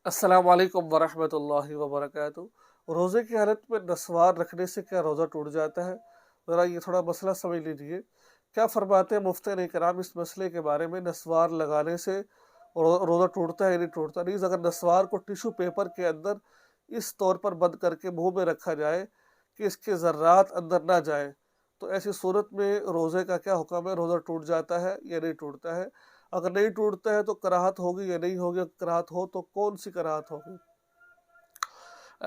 अस्सलाम वालेकुम वरहमतुल्लाहि वबरकातुहू। रोज़े की हालत में नस्वार रखने से क्या रोज़ा टूट जाता है? ज़रा ये थोड़ा मसला समझ लीजिए। क्या फरमाते हैं मुफ्ती इकराम इस मसले के बारे में? नस्वार लगाने से रोज़ा टूटता है या नहीं टूटता? नहीं, अगर नस्वार को टिश्यू पेपर के अंदर इस तौर पर बंद करके मुंह में रखा जाए कि इसके ज़र्रात अंदर ना जाए, तो ऐसी सूरत में रोज़े का क्या हुक्म है? रोज़ा टूट जाता है या नहीं टूटता है? अगर नहीं टूटता है तो कराहत होगी या नहीं होगी? अगर कराहत हो तो कौन सी कराहत होगी?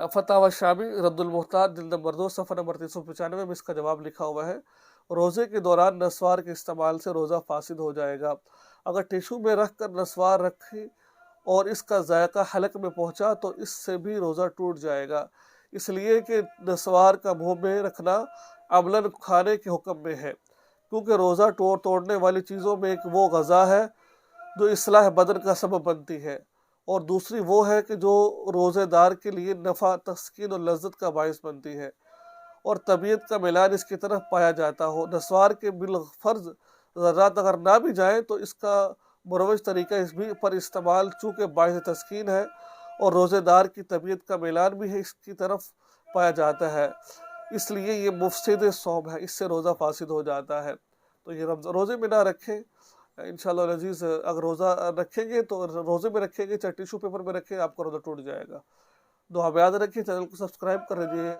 फतावा शामी रद्दुल मुहताज जिल्द नंबर 2 सफ़ा नंबर 395 में इसका जवाब लिखा हुआ है। रोज़े के दौरान नस्वार के इस्तेमाल से रोज़ा फासिद हो जाएगा। अगर टिश्यू में रख कर नस्वार रखी और इसका जायका हलक में पहुंचा तो इससे भी रोज़ा टूट जाएगा, इसलिए कि नस्वार का मुंह में रखना अमलन खाने के हुक्म में है, क्योंकि रोज़ा तोड़ने वाली चीज़ों में एक वो गज़ा है जो इस्लाह बदन का सबब बनती है, और दूसरी वो है कि जो रोज़ेदार के लिए नफ़ा, तस्कीन और लज्जत का बाइस बनती है, और तबीयत का मिलान इसकी तरफ पाया जाता हो। नस्वार के बिलफ़र्ज़ ज़र्रात अगर ना भी जाएँ तो इसका मुरवज तरीका इस भी पर इस्तेमाल चूँकि बाइस तस्कीन है और रोज़ेदार की तबीयत का मिलान भी है इसकी तरफ पाया जाता है, इसलिए ये मुफ़सिद सौम है, इससे रोज़ा फासिद हो जाता है। तो ये रोज़े में ना रखें इंशाअल्लाह अज़ीज़। अगर रोज़ा रखेंगे तो रोज़े में रखेंगे चाहे टिश्यू पेपर में रखें, आपका रोज़ा टूट जाएगा। दुआ में याद रखिए, चैनल को सब्सक्राइब कर लीजिए।